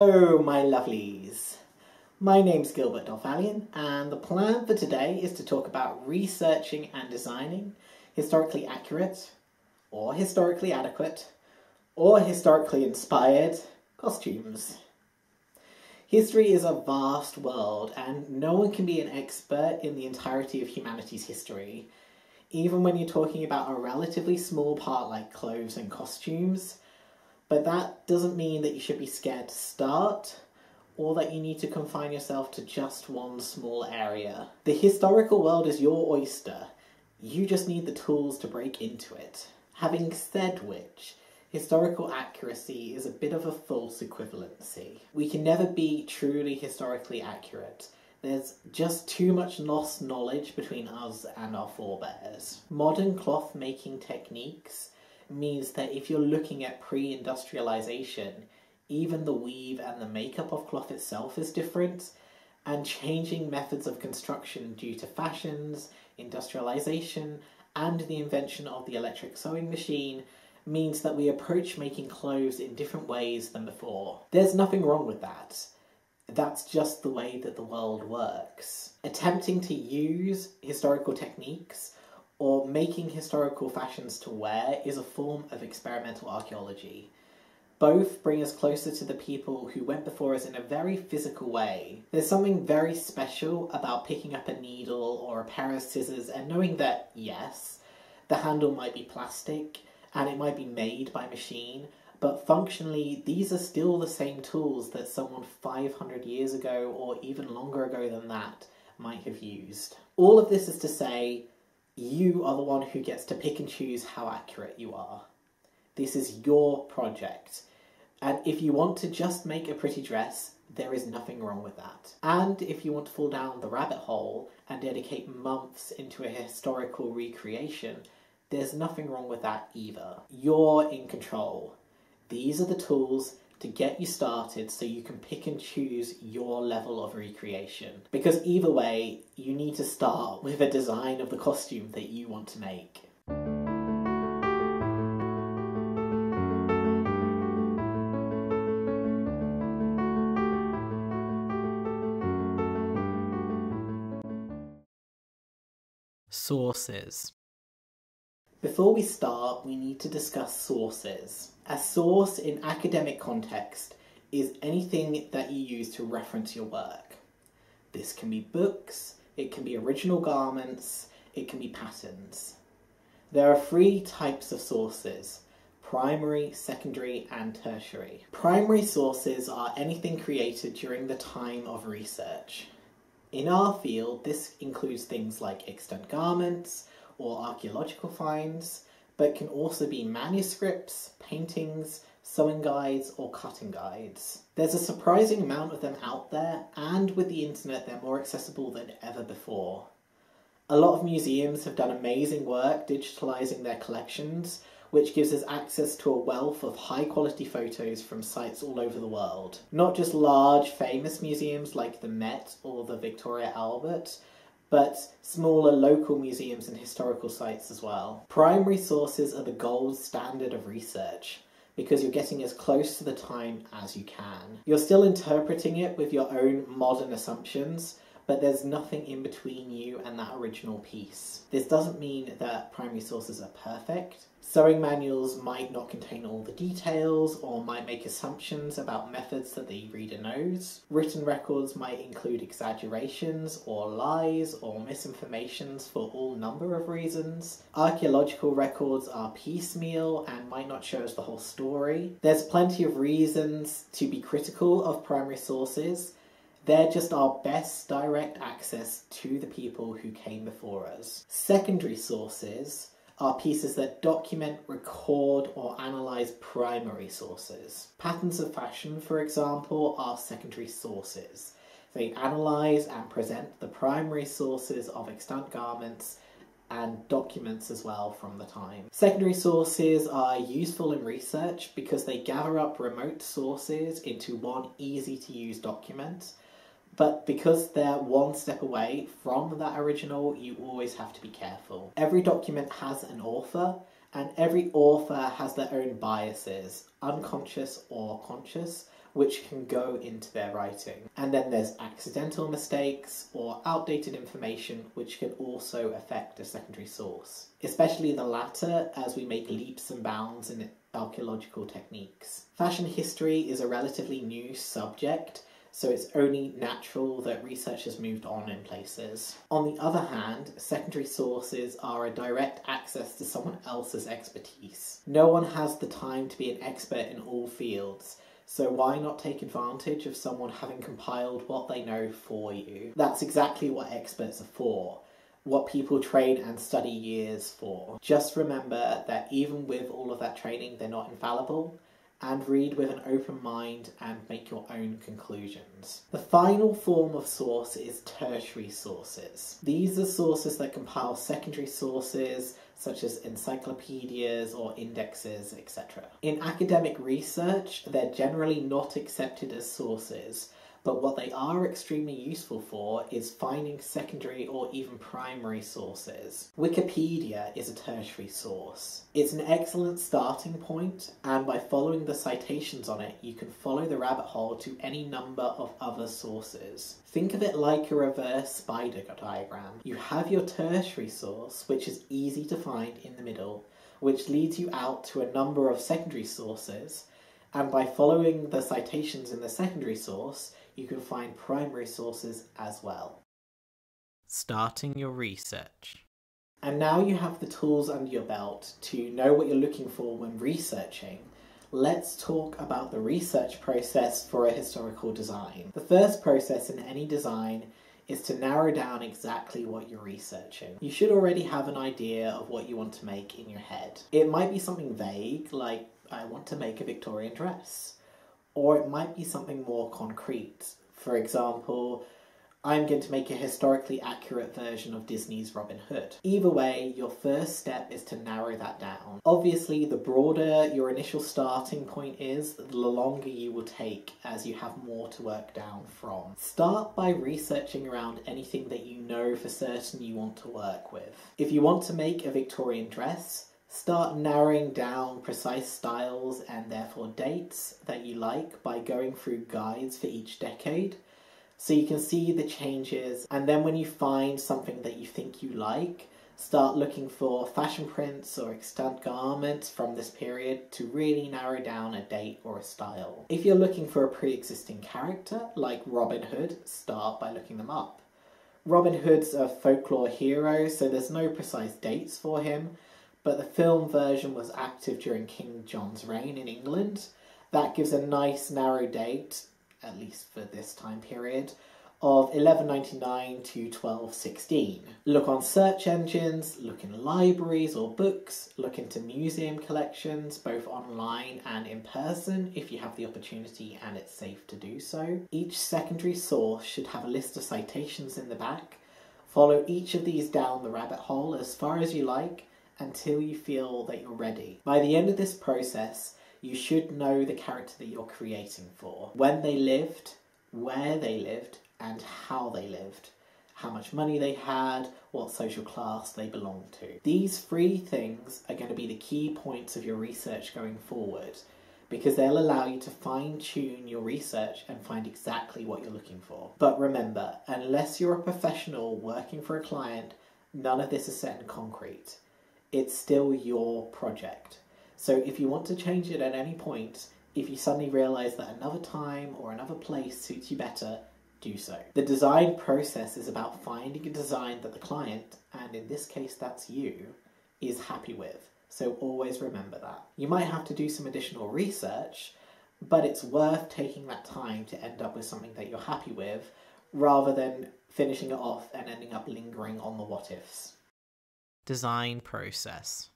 Oh, my lovelies. My name's Gilbert Dolthalion, and the plan for today is to talk about researching and designing historically accurate, or historically adequate, or historically inspired costumes. History is a vast world, and no one can be an expert in the entirety of humanity's history. Even when you're talking about a relatively small part like clothes and costumes, but that doesn't mean that you should be scared to start, or that you need to confine yourself to just one small area. The historical world is your oyster. You just need the tools to break into it. Having said which, historical accuracy is a bit of a false equivalency. We can never be truly historically accurate. There's just too much lost knowledge between us and our forebears. Modern cloth making techniques means that if you're looking at pre-industrialization, even the weave and the makeup of cloth itself is different, and changing methods of construction due to fashions, industrialization, and the invention of the electric sewing machine means that we approach making clothes in different ways than before. There's nothing wrong with that. That's just the way that the world works. Attempting to use historical techniques or making historical fashions to wear is a form of experimental archaeology. Both bring us closer to the people who went before us in a very physical way. There's something very special about picking up a needle or a pair of scissors and knowing that, yes, the handle might be plastic and it might be made by machine, but functionally these are still the same tools that someone 500 years ago or even longer ago than that might have used. All of this is to say, you are the one who gets to pick and choose how accurate you are. This is your project. And if you want to just make a pretty dress, there is nothing wrong with that. And if you want to fall down the rabbit hole and dedicate months into a historical recreation, there's nothing wrong with that either. You're in control. These are the tools to get you started so you can pick and choose your level of recreation. Because either way, you need to start with a design of the costume that you want to make. Sources. Before we start, we need to discuss sources. A source in academic context is anything that you use to reference your work. This can be books, it can be original garments, it can be patterns. There are three types of sources: primary, secondary, and tertiary. Primary sources are anything created during the time of research. In our field, this includes things like extant garments or archaeological finds, but can also be manuscripts, paintings, sewing guides, or cutting guides. There's a surprising amount of them out there, and with the internet they're more accessible than ever before. A lot of museums have done amazing work digitalising their collections, which gives us access to a wealth of high-quality photos from sites all over the world. Not just large, famous museums like the Met or the Victoria Albert, but smaller local museums and historical sites as well. Primary sources are the gold standard of research, because you're getting as close to the time as you can. You're still interpreting it with your own modern assumptions, but there's nothing in between you and that original piece. This doesn't mean that primary sources are perfect. Sewing manuals might not contain all the details or might make assumptions about methods that the reader knows. Written records might include exaggerations or lies or misinformations for all number of reasons. Archaeological records are piecemeal and might not show us the whole story. There's plenty of reasons to be critical of primary sources. They're just our best direct access to the people who came before us. Secondary sources are pieces that document, record, or analyse primary sources. Patterns of fashion, for example, are secondary sources. They analyse and present the primary sources of extant garments and documents as well from the time. Secondary sources are useful in research because they gather up remote sources into one easy-to-use document. But because they're one step away from that original, you always have to be careful. Every document has an author, and every author has their own biases, unconscious or conscious, which can go into their writing. And then there's accidental mistakes or outdated information, which can also affect a secondary source, especially the latter as we make leaps and bounds in archaeological techniques. Fashion history is a relatively new subject, so it's only natural that research has moved on in places. On the other hand, secondary sources are a direct access to someone else's expertise. No one has the time to be an expert in all fields, so why not take advantage of someone having compiled what they know for you? That's exactly what experts are for, what people train and study years for. Just remember that even with all of that training, they're not infallible, and read with an open mind and make your own conclusions. The final form of source is tertiary sources. These are sources that compile secondary sources such as encyclopedias or indexes, etc. In academic research, they're generally not accepted as sources, but what they are extremely useful for is finding secondary or even primary sources. Wikipedia is a tertiary source. It's an excellent starting point, and by following the citations on it, you can follow the rabbit hole to any number of other sources. Think of it like a reverse spider diagram. You have your tertiary source, which is easy to find in the middle, which leads you out to a number of secondary sources, and by following the citations in the secondary source, you can find primary sources as well. Starting your research. And now you have the tools under your belt to know what you're looking for when researching. Let's talk about the research process for a historical design. The first process in any design is to narrow down exactly what you're researching. You should already have an idea of what you want to make in your head. It might be something vague, like I want to make a Victorian dress. Or it might be something more concrete. For example, I'm going to make a historically accurate version of Disney's Robin Hood. Either way, your first step is to narrow that down. Obviously, the broader your initial starting point is, the longer you will take as you have more to work down from. Start by researching around anything that you know for certain you want to work with. If you want to make a Victorian dress, start narrowing down precise styles and therefore dates that you like by going through guides for each decade, so you can see the changes. And then when you find something that you think you like, start looking for fashion prints or extant garments from this period to really narrow down a date or a style. If you're looking for a pre-existing character like Robin Hood, start by looking them up. Robin Hood's a folklore hero, so there's no precise dates for him, but the film version was active during King John's reign in England. That gives a nice narrow date, at least for this time period, of 1199 to 1216. Look on search engines, look in libraries or books, look into museum collections, both online and in person if you have the opportunity and it's safe to do so. Each secondary source should have a list of citations in the back. Follow each of these down the rabbit hole as far as you like, until you feel that you're ready. By the end of this process, you should know the character that you're creating for. When they lived, where they lived, and how they lived. How much money they had, what social class they belonged to. These three things are going to be the key points of your research going forward, because they'll allow you to fine-tune your research and find exactly what you're looking for. But remember, unless you're a professional working for a client, none of this is set in concrete. It's still your project. So if you want to change it at any point, if you suddenly realise that another time or another place suits you better, do so. The design process is about finding a design that the client, and in this case that's you, is happy with. So always remember that. You might have to do some additional research, but it's worth taking that time to end up with something that you're happy with, rather than finishing it off and ending up lingering on the what-ifs. Design process.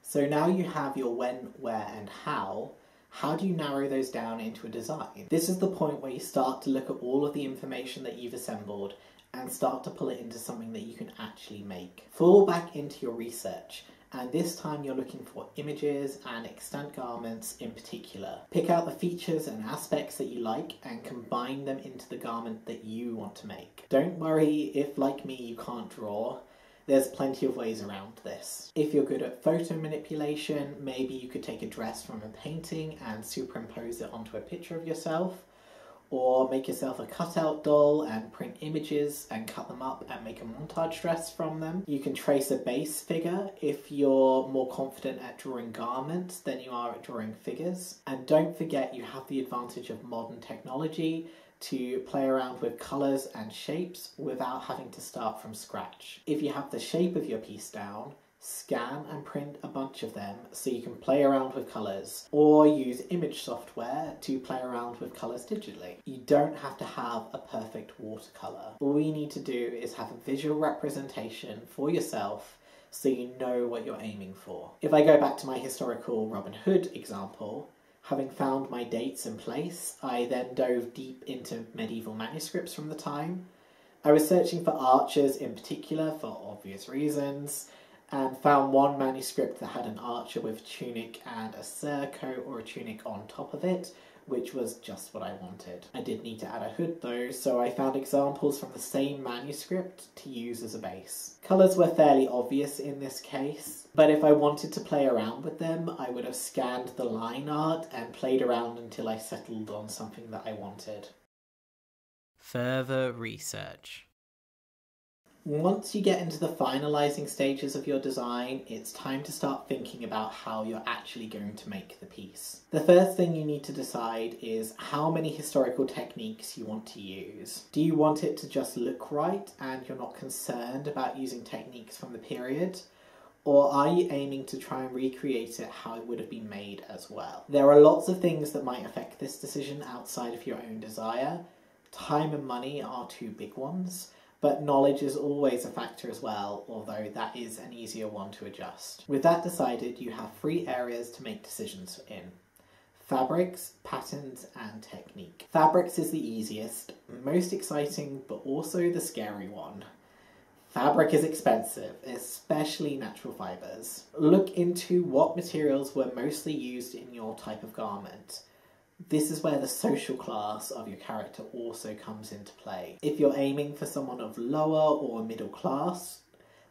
So now you have your when, where, and how. How do you narrow those down into a design? This is the point where you start to look at all of the information that you've assembled and start to pull it into something that you can actually make. Fall back into your research, and this time you're looking for images and extant garments in particular. Pick out the features and aspects that you like and combine them into the garment that you want to make. Don't worry if, like me, you can't draw. There's plenty of ways around this. If you're good at photo manipulation, maybe you could take a dress from a painting and superimpose it onto a picture of yourself, or make yourself a cutout doll and print images and cut them up and make a montage dress from them. You can trace a base figure if you're more confident at drawing garments than you are at drawing figures. And don't forget, you have the advantage of modern technology to play around with colours and shapes without having to start from scratch. If you have the shape of your piece down, scan and print a bunch of them so you can play around with colours, or use image software to play around with colours digitally. You don't have to have a perfect watercolour. All you need to do is have a visual representation for yourself so you know what you're aiming for. If I go back to my historical Robin Hood example, having found my dates and place, I then dove deep into medieval manuscripts from the time. I was searching for archers in particular for obvious reasons, and found one manuscript that had an archer with a tunic and a surcoat or a tunic on top of it, which was just what I wanted. I did need to add a hood though, so I found examples from the same manuscript to use as a base. Colours were fairly obvious in this case, but if I wanted to play around with them, I would have scanned the line art and played around until I settled on something that I wanted. Further research. Once you get into the finalising stages of your design, it's time to start thinking about how you're actually going to make the piece. The first thing you need to decide is how many historical techniques you want to use. Do you want it to just look right and you're not concerned about using techniques from the period? Or are you aiming to try and recreate it how it would have been made as well? There are lots of things that might affect this decision outside of your own desire. Time and money are two big ones. But knowledge is always a factor as well, although that is an easier one to adjust. With that decided, you have 3 areas to make decisions in: fabrics, patterns, and technique. Fabrics is the easiest, most exciting, but also the scary one. Fabric is expensive, especially natural fibres. Look into what materials were mostly used in your type of garment. This is where the social class of your character also comes into play. If you're aiming for someone of lower or middle class,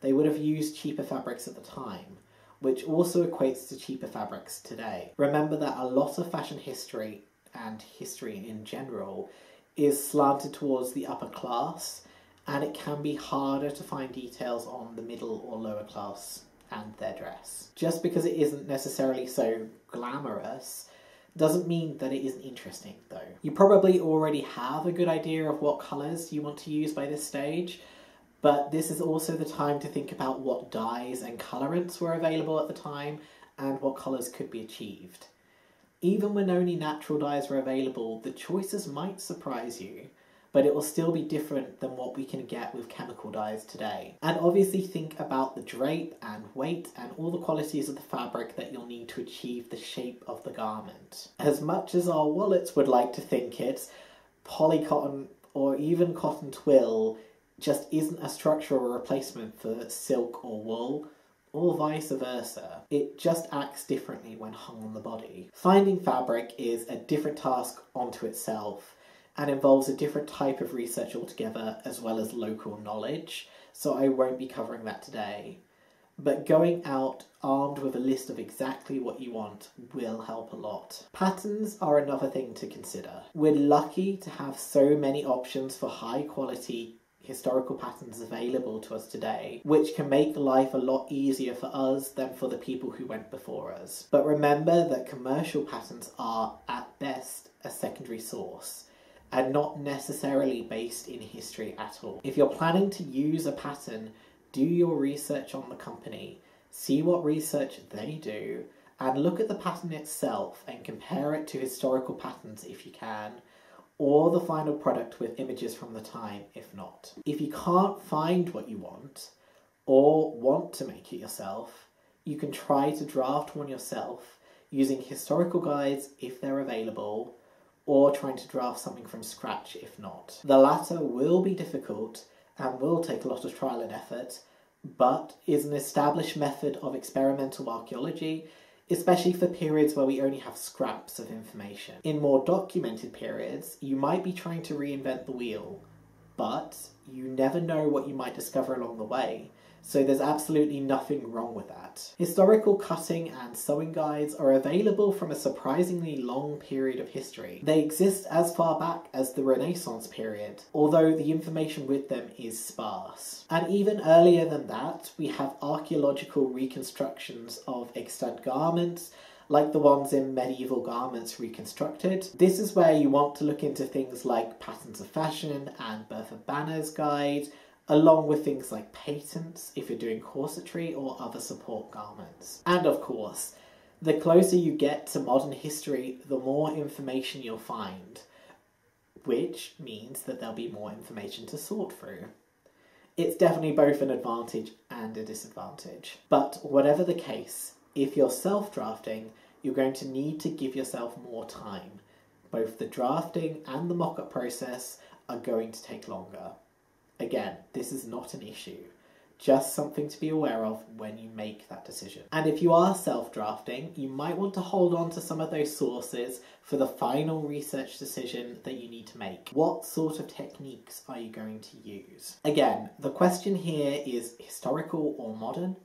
they would have used cheaper fabrics at the time, which also equates to cheaper fabrics today. Remember that a lot of fashion history, and history in general, is slanted towards the upper class, and it can be harder to find details on the middle or lower class and their dress. Just because it isn't necessarily so glamorous doesn't mean that it isn't interesting though. You probably already have a good idea of what colours you want to use by this stage, but this is also the time to think about what dyes and colourants were available at the time and what colours could be achieved. Even when only natural dyes were available, the choices might surprise you, but it will still be different than what we can get with chemical dyes today. And obviously think about the drape and weight and all the qualities of the fabric that you'll need to achieve the shape of the garment. As much as our wallets would like to think it, polycotton or even cotton twill just isn't a structural replacement for silk or wool, or vice versa. It just acts differently when hung on the body. Finding fabric is a different task onto itself, and involves a different type of research altogether, as well as local knowledge, so I won't be covering that today. But going out armed with a list of exactly what you want will help a lot. Patterns are another thing to consider. We're lucky to have so many options for high quality historical patterns available to us today, which can make life a lot easier for us than for the people who went before us. But remember that commercial patterns are, at best, a secondary source, and not necessarily based in history at all. If you're planning to use a pattern, do your research on the company, see what research they do, and look at the pattern itself and compare it to historical patterns if you can, or the final product with images from the time if not. If you can't find what you want, or want to make it yourself, you can try to draft one yourself using historical guides if they're available, or trying to draft something from scratch if not. The latter will be difficult and will take a lot of trial and effort, but is an established method of experimental archaeology, especially for periods where we only have scraps of information. In more documented periods, you might be trying to reinvent the wheel, but you never know what you might discover along the way. So there's absolutely nothing wrong with that. Historical cutting and sewing guides are available from a surprisingly long period of history. They exist as far back as the Renaissance period, although the information with them is sparse. And even earlier than that, we have archaeological reconstructions of extant garments, like the ones in Medieval Garments Reconstructed. This is where you want to look into things like Patterns of Fashion and Bertha Banner's guide, along with things like patents if you're doing corsetry or other support garments. And of course, the closer you get to modern history, the more information you'll find, which means that there'll be more information to sort through. It's definitely both an advantage and a disadvantage. But whatever the case, if you're self-drafting, you're going to need to give yourself more time. Both the drafting and the mock-up process are going to take longer. Again, this is not an issue, just something to be aware of when you make that decision. And if you are self-drafting, you might want to hold on to some of those sources for the final research decision that you need to make. What sort of techniques are you going to use? Again, the question here is historical or modern,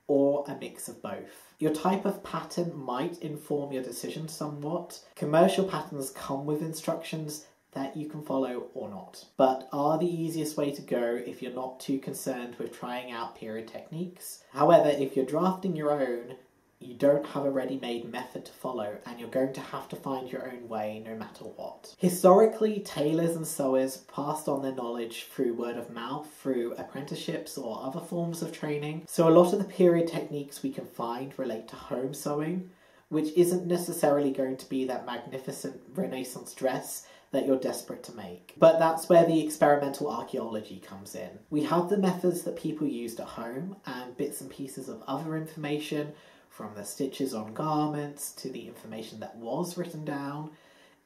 or a mix of both. Your type of pattern might inform your decision somewhat. Commercial patterns come with instructions that you can follow or not, but are the easiest way to go if you're not too concerned with trying out period techniques. However, if you're drafting your own, you don't have a ready-made method to follow, and you're going to have to find your own way no matter what. Historically, tailors and sewers passed on their knowledge through word of mouth, through apprenticeships or other forms of training. So a lot of the period techniques we can find relate to home sewing, which isn't necessarily going to be that magnificent Renaissance dress that you're desperate to make. But that's where the experimental archaeology comes in. We have the methods that people used at home and bits and pieces of other information, from the stitches on garments to the information that was written down,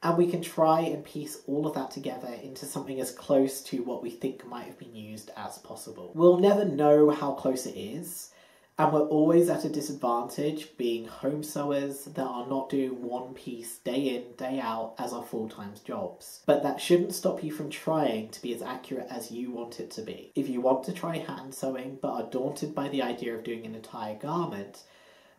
and we can try and piece all of that together into something as close to what we think might have been used as possible. We'll never know how close it is, and we're always at a disadvantage being home sewers that are not doing one piece day in, day out as our full-time jobs. But that shouldn't stop you from trying to be as accurate as you want it to be. If you want to try hand sewing but are daunted by the idea of doing an entire garment,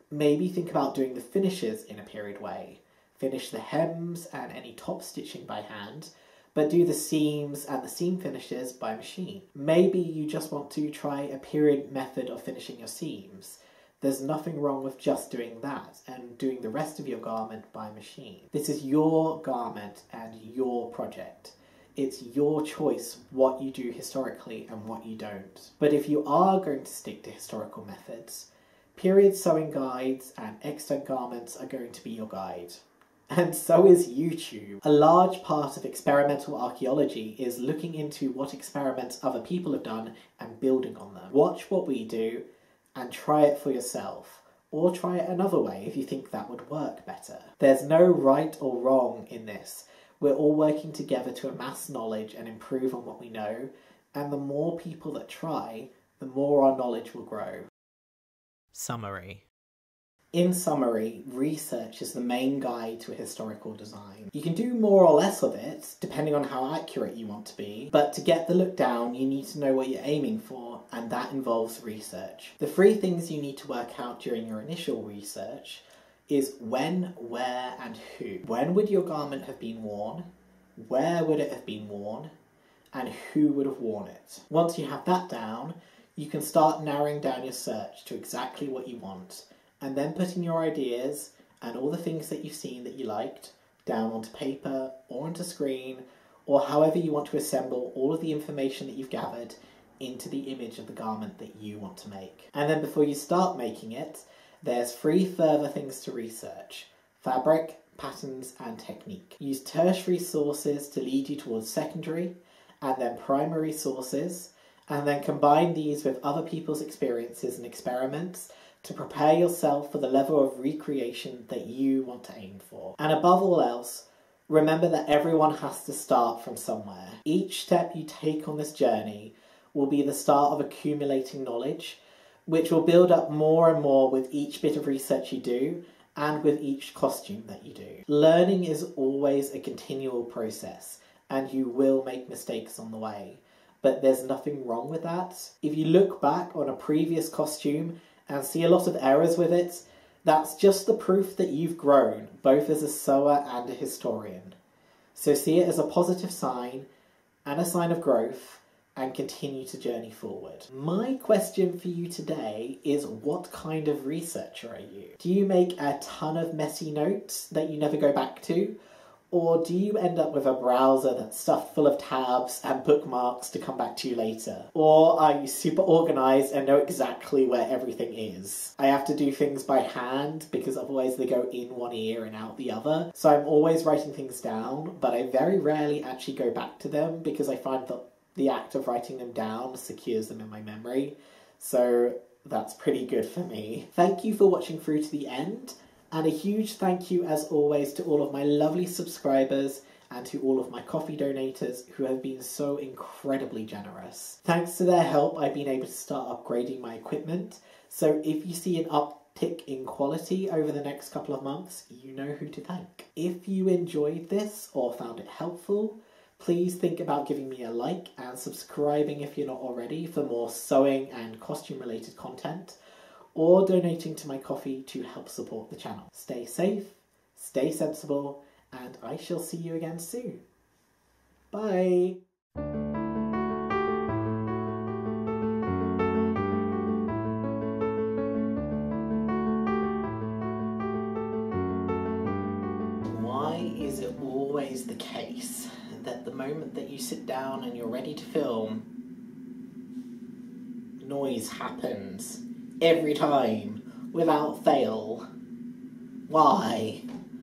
maybe think about doing the finishes in a period way. Finish the hems and any top stitching by hand, but do the seams and the seam finishes by machine. Maybe you just want to try a period method of finishing your seams. There's nothing wrong with just doing that and doing the rest of your garment by machine. This is your garment and your project. It's your choice what you do historically and what you don't. But if you are going to stick to historical methods, period sewing guides and extant garments are going to be your guide. And so is YouTube. A large part of experimental archaeology is looking into what experiments other people have done and building on them. Watch what we do and try it for yourself, or try it another way if you think that would work better. There's no right or wrong in this. We're all working together to amass knowledge and improve on what we know, and the more people that try, the more our knowledge will grow. Summary. In summary, research is the main guide to a historical design. You can do more or less of it, depending on how accurate you want to be, but to get the look down, you need to know what you're aiming for, and that involves research. The 3 things you need to work out during your initial research is when, where, and who. When would your garment have been worn? Where would it have been worn? And who would have worn it? Once you have that down, you can start narrowing down your search to exactly what you want, and then putting your ideas and all the things that you've seen that you liked down onto paper or onto screen, or however you want to assemble all of the information that you've gathered into the image of the garment that you want to make. And then before you start making it, there's 3 further things to research: fabric, patterns, and technique. Use tertiary sources to lead you towards secondary, and then primary sources, and then combine these with other people's experiences and experiments to prepare yourself for the level of recreation that you want to aim for. And above all else, remember that everyone has to start from somewhere. Each step you take on this journey will be the start of accumulating knowledge, which will build up more and more with each bit of research you do and with each costume that you do. Learning is always a continual process, and you will make mistakes on the way. but there's nothing wrong with that. If you look back on a previous costume and see a lot of errors with it, that's just the proof that you've grown, both as a sewer and a historian. So see it as a positive sign and a sign of growth, and continue to journey forward. My question for you today is, what kind of researcher are you? Do you make a ton of messy notes that you never go back to? Or do you end up with a browser that's stuffed full of tabs and bookmarks to come back to you later? Or are you super organised and know exactly where everything is? I have to do things by hand because otherwise they go in one ear and out the other. So I'm always writing things down, but I very rarely actually go back to them because I find that the act of writing them down secures them in my memory. So that's pretty good for me. Thank you for watching through to the end. And a huge thank you, as always, to all of my lovely subscribers and to all of my coffee donators who have been so incredibly generous. Thanks to their help, I've been able to start upgrading my equipment. So if you see an uptick in quality over the next couple of months, you know who to thank. If you enjoyed this or found it helpful, please think about giving me a like and subscribing if you're not already for more sewing and costume related content, or donating to my coffee to help support the channel. Stay safe, stay sensible, and I shall see you again soon. Bye! Why is it always the case that the moment that you sit down and you're ready to film, noise happens? Every time, without fail. Why?